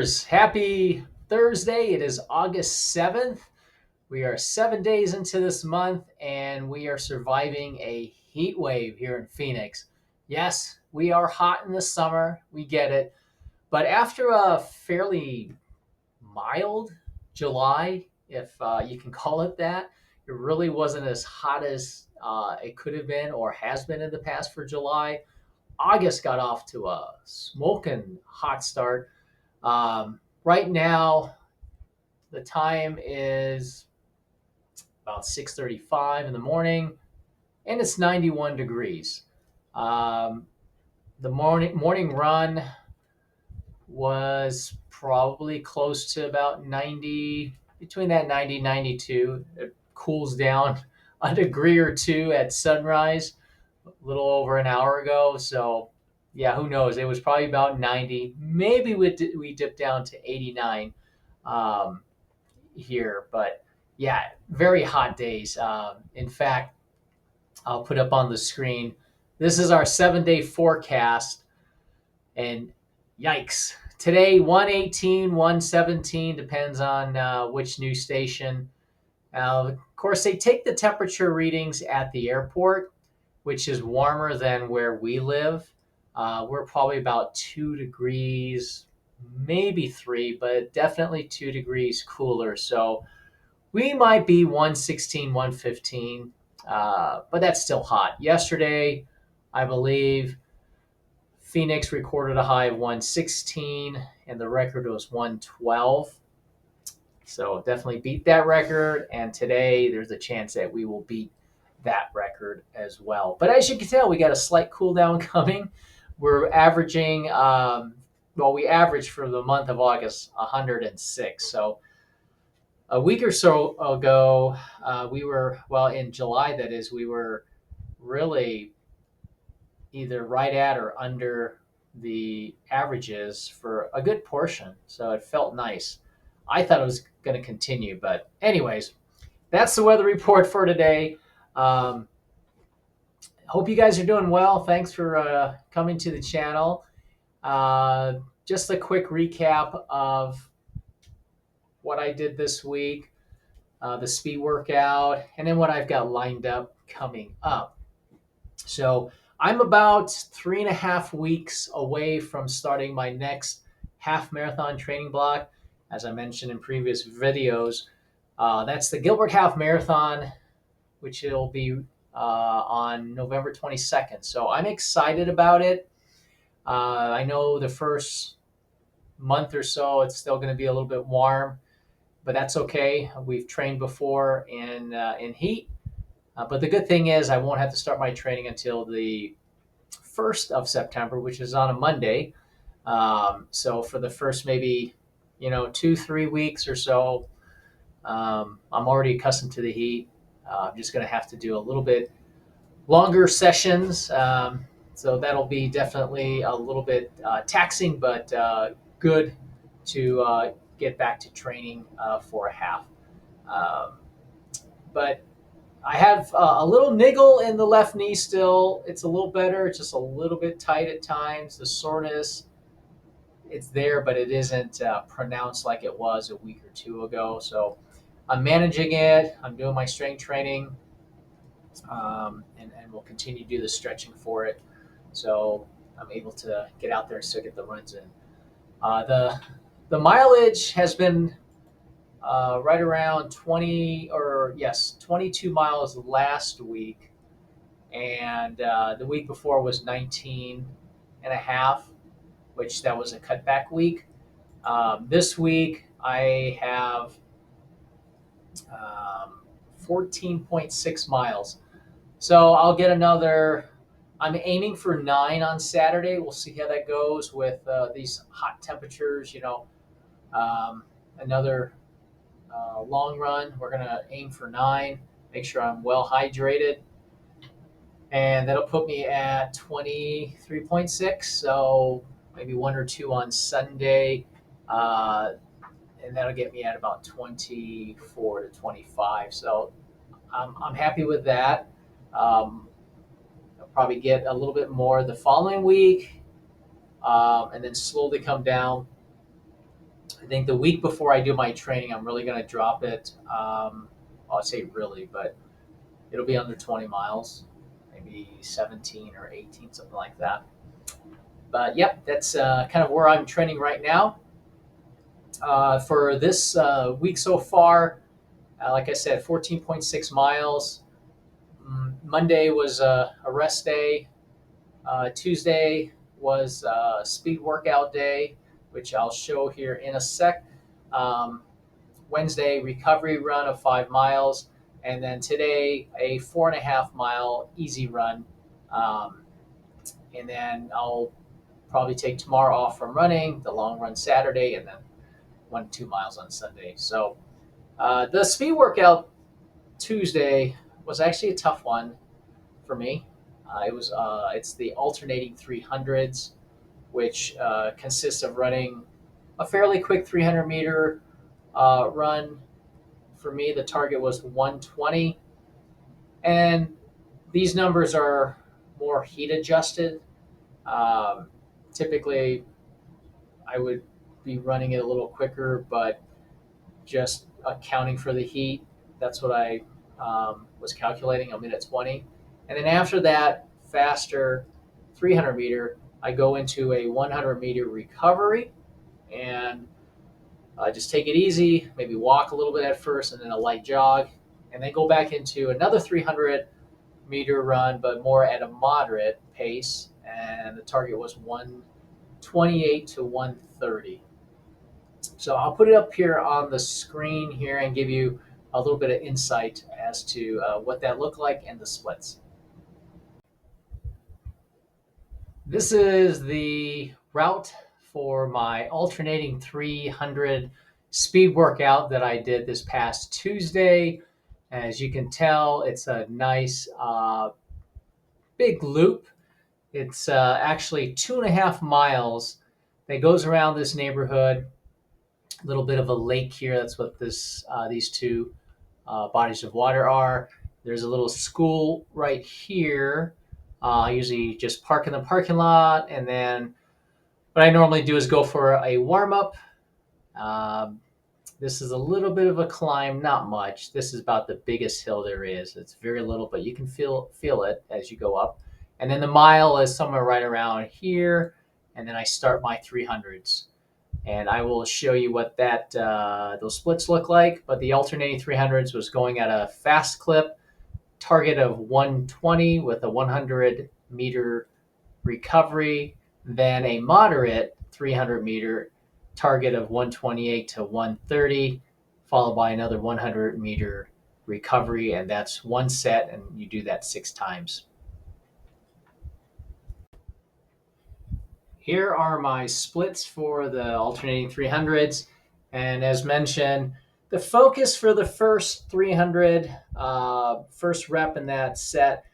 Runners, happy Thursday. It is August 7th. We are 7 days into this month and we are surviving a heat wave here in Phoenix. Yes, we are hot in the summer. We get it. But after a fairly mild July, if you can call it that, it really wasn't as hot as it could have been or has been in the past for July. August got off to a smoking hot start. Right now, the time is about 6:35 in the morning, and it's 91 degrees. Um, the morning run was probably close to about 90, between that 90 92. It cools down a degree or two at sunrise a little over an hour ago. So, yeah, who knows? It was probably about 90. Maybe we dipped down to 89 um, here, but yeah, very hot days. In fact, I'll put up on the screen. This is our 7 day forecast, and yikes. Today, 118, 117, depends on which news station. Of course, they take the temperature readings at the airport, which is warmer than where we live. We're probably about 2 degrees, maybe three, but definitely 2 degrees cooler. So we might be 116, 115, but that's still hot. Yesterday, I believe Phoenix recorded a high of 116, and the record was 112. So definitely beat that record. And today, there's a chance that we will beat that record as well. But as you can tell, we got a slight cool down coming. We're averaging, we averaged for the month of August 106. So a week or so ago, we were, well, in July, that is, we were really either right at or under the averages for a good portion. So it felt nice. I thought it was going to continue. But, anyways, that's the weather report for today. Um, Hope you guys are doing well. Thanks for coming to the channel. Just a quick recap of what I did this week, the speed workout, and then what I've got lined up coming up. So I'm about 3.5 weeks away from starting my next half marathon training block. As I mentioned in previous videos, that's the Gilbert Half Marathon, which will be on November 22nd. So I'm excited about it. I know the first month or so it's still going to be a little bit warm, but that's okay. We've trained before in heat. But the good thing is I won't have to start my training until the 1st of September, which is on a Monday. So for the first maybe 2-3 weeks or so, I'm already accustomed to the heat. I'm just going to have to do a little bit longer sessions. So that'll be definitely a little bit taxing, but good to get back to training for a half. Um, but I have a little niggle in the left knee still. It's a little better. It's just a little bit tight at times. The soreness, it's there, but it isn't pronounced like it was a week or two ago. So I'm managing it. I'm doing my strength training, and we'll continue to do the stretching for it. So I'm able to get out there and still get the runs in. The mileage has been right around 22 miles last week, and the week before was 19 and a half, which that was a cutback week. This week I have 14.6 miles. So I'll get another. I'm aiming for 9 on Saturday. We'll see how that goes with these hot temperatures. Another long run. We're gonna aim for 9. Make sure I'm well hydrated, and that'll put me at 23.6. So maybe 1 or 2 on Sunday, and that'll get me at about 24 to 25. So I'm happy with that. I'll probably get a little bit more the following week, and then slowly come down I think the week before I do my training, I'm really going to drop it. Well, I'd say really, but it'll be under 20 miles, maybe 17 or 18, something like that. But yep, that's kind of where I'm training right now. For this week so far, like I said, 14.6 miles. Monday was a rest day. Tuesday was a speed workout day, which I'll show here in a sec. Um, Wednesday, recovery run of 5 miles. And then today, a 4.5 mile easy run. Um, and then I'll probably take tomorrow off from running, the long run Saturday, and then 1 2 miles on Sunday. So the speed workout Tuesday was actually a tough one for me. It's the alternating 300s, which consists of running a fairly quick 300-meter run. For me, the target was 120, and these numbers are more heat adjusted. Um, Typically, I would be running it a little quicker, but just accounting for the heat, that's what I was calculating. I'm in at 20. And then after that faster 300 meter, I go into a 100-meter recovery and just take it easy, maybe walk a little bit at first and then a light jog, and then go back into another 300-meter run, but more at a moderate pace. And the target was 128 to 130. So I'll put it up here on the screen here and give you a little bit of insight as to what that looked like and the splits. This is the route for my alternating 300 speed workout that I did this past Tuesday. As you can tell, it's a nice big loop. It's actually 2.5 miles that goes around this neighborhood. A little bit of a lake here. That's what these two bodies of water are. There's a little school right here. I usually just park in the parking lot, and then what I normally do is go for a warm up. Um, this is a little bit of a climb, not much. This is about the biggest hill there is. It's very little, but you can feel it as you go up. And then the mile is somewhere right around here, and then I start my 300s. And I will show you what those splits look like. But the alternating 300s was going at a fast clip, target of 120 with a 100-meter recovery, then a moderate 300-meter target of 128 to 130, followed by another 100-meter recovery, and that's one set, and you do that 6 times. Here are my splits for the alternating 300s. And as mentioned, the focus for the first 300, first rep in that set,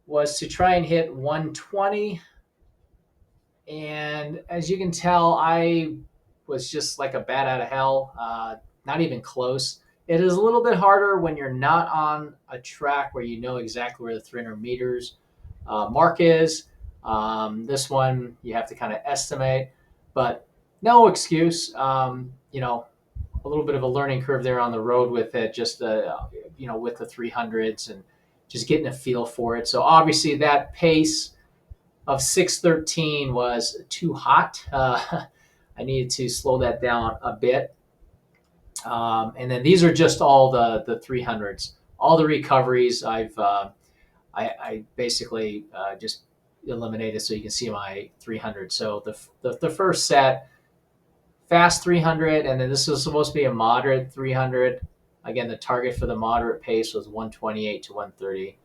was to try and hit 120. And as you can tell, I was just like a bat out of hell, not even close. It is a little bit harder when you're not on a track where you know exactly where the 300 meters mark is. This one you have to kind of estimate, but no excuse. A little bit of a learning curve there on the road with it, just with the 300s and just getting a feel for it. So obviously that pace of 6:13 was too hot. I needed to slow that down a bit. And then these are just all the 300s. All the recoveries I basically just eliminated so you can see my 300. So the first set, fast 300, and then this was supposed to be a moderate 300. Again, the target for the moderate pace was 128 to 130.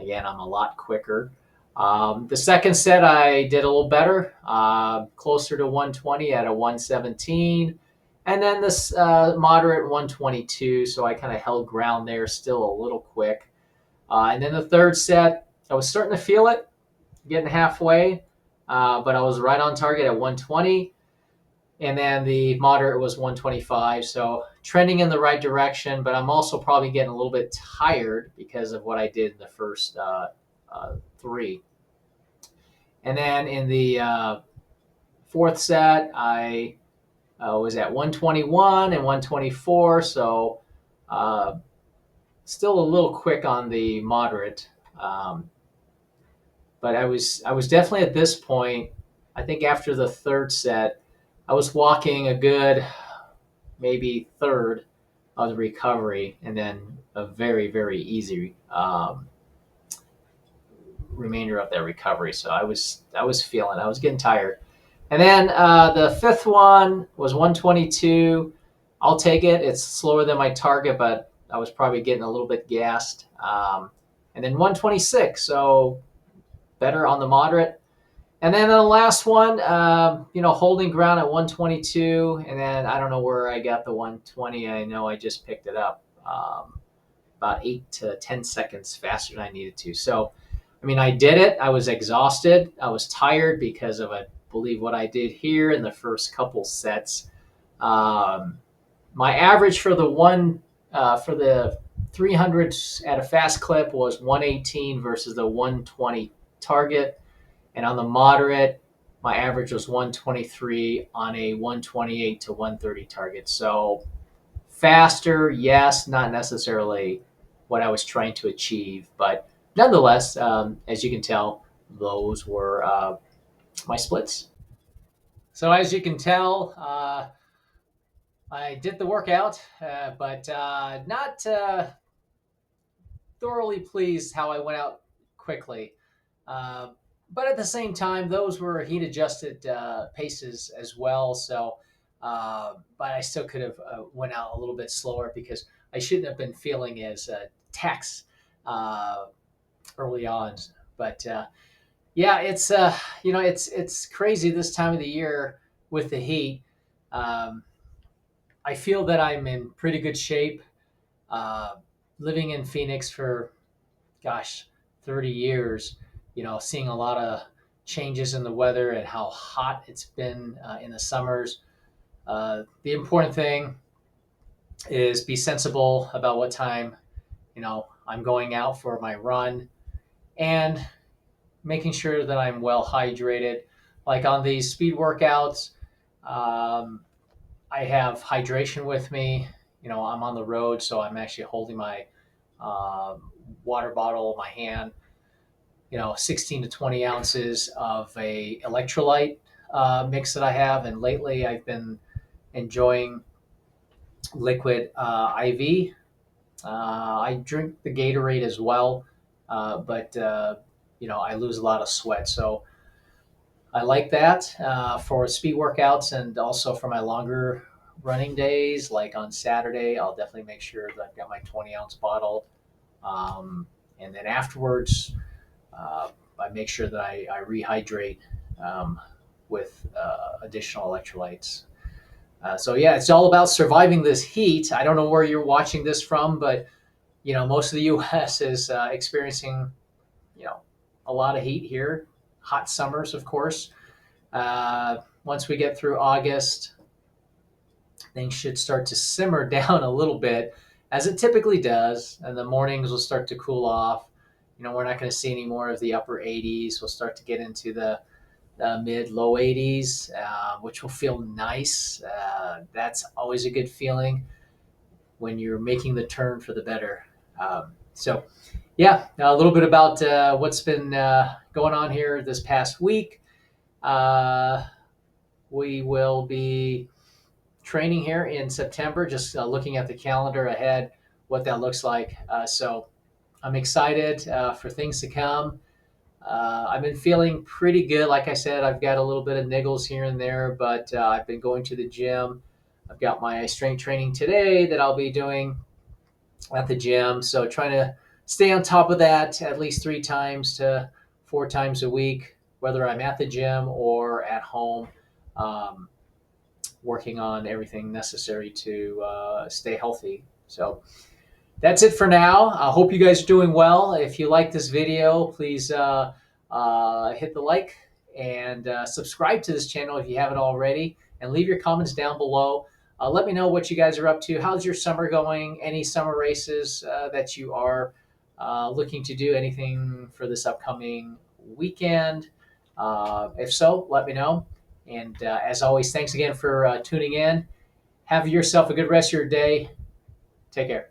Again, I'm a lot quicker. The second set I did a little better, closer to 120 at a 117. And then this moderate 122, so I kind of held ground there, still a little quick. And then the third set, I was starting to feel it, getting halfway, but I was right on target at 120. And then the moderate was 125, so trending in the right direction, but I'm also probably getting a little bit tired because of what I did in the first three. And then in the fourth set, I was at 121 and 124, so still a little quick on the moderate. Um, but I was definitely at this point. I think after the third set, I was walking a good maybe third of the recovery, and then a very very easy remainder of that recovery. So I was feeling I was getting tired. And then the fifth one was 122. I'll take it. It's slower than my target, but I was probably getting a little bit gassed. And then 126, so better on the moderate. And then the last one, holding ground at 122. And then I don't know where I got the 120. I know I just picked it up about 8 to 10 seconds faster than I needed to. So, I mean, I did it. I was exhausted. I was tired because of, I believe, what I did here in the first couple sets. Um, my average for the 300s at a fast clip was 118 versus the 120 target, and on the moderate, my average was 123 on a 128 to 130 target. So faster, yes, not necessarily what I was trying to achieve, but nonetheless, as you can tell, those were my splits. So as you can tell, I did the workout, but not thoroughly pleased how I went out quickly. Uh, but at the same time, those were heat adjusted paces as well. So, but I still could have went out a little bit slower because I shouldn't have been feeling as taxed uh, early on. But yeah, it's crazy this time of the year with the heat. Um, I feel that I'm in pretty good shape. Uh, Living in Phoenix for, gosh, 30 years, seeing a lot of changes in the weather and how hot it's been in the summers. The important thing is be sensible about what time, I'm going out for my run, and making sure that I'm well hydrated. Like on these speed workouts, um, I have hydration with me. I'm on the road, so I'm actually holding my water bottle in my hand. 16 to 20 ounces of a electrolyte mix that I have, and lately I've been enjoying liquid IV. I drink the Gatorade as well, but I lose a lot of sweat, so I like that for speed workouts, and also for my longer running days. Like on Saturday, I'll definitely make sure that I've got my 20-ounce bottle, and then afterwards, I make sure that I rehydrate um, with additional electrolytes. So yeah, it's all about surviving this heat. I don't know where you're watching this from, but most of the U.S. is experiencing you know a lot of heat here. Hot summers, of course. Once we get through August, things should start to simmer down a little bit, as it typically does, and the mornings will start to cool off. We're not going to see any more of the upper 80s. We'll start to get into the mid low 80s, which will feel nice. That's always a good feeling when you're making the turn for the better. So, yeah, a little bit about what's been going on here this past week. Uh, we will be training here in September, just looking at the calendar ahead, what that looks like. So I'm excited for things to come. I've been feeling pretty good. Like I said, I've got a little bit of niggles here and there, but I've been going to the gym. I've got my strength training today that I'll be doing at the gym. So trying to stay on top of that at least 3 times to 4 times a week, whether I'm at the gym or at home, um, working on everything necessary to stay healthy. So that's it for now. I hope you guys are doing well. If you like this video, please hit the like and subscribe to this channel if you haven't already, and leave your comments down below. Let me know what you guys are up to. How's your summer going? Any summer races that you are looking to do? Anything for this upcoming weekend? If so, let me know. And as always, thanks again for tuning in. Have yourself a good rest of your day. Take care.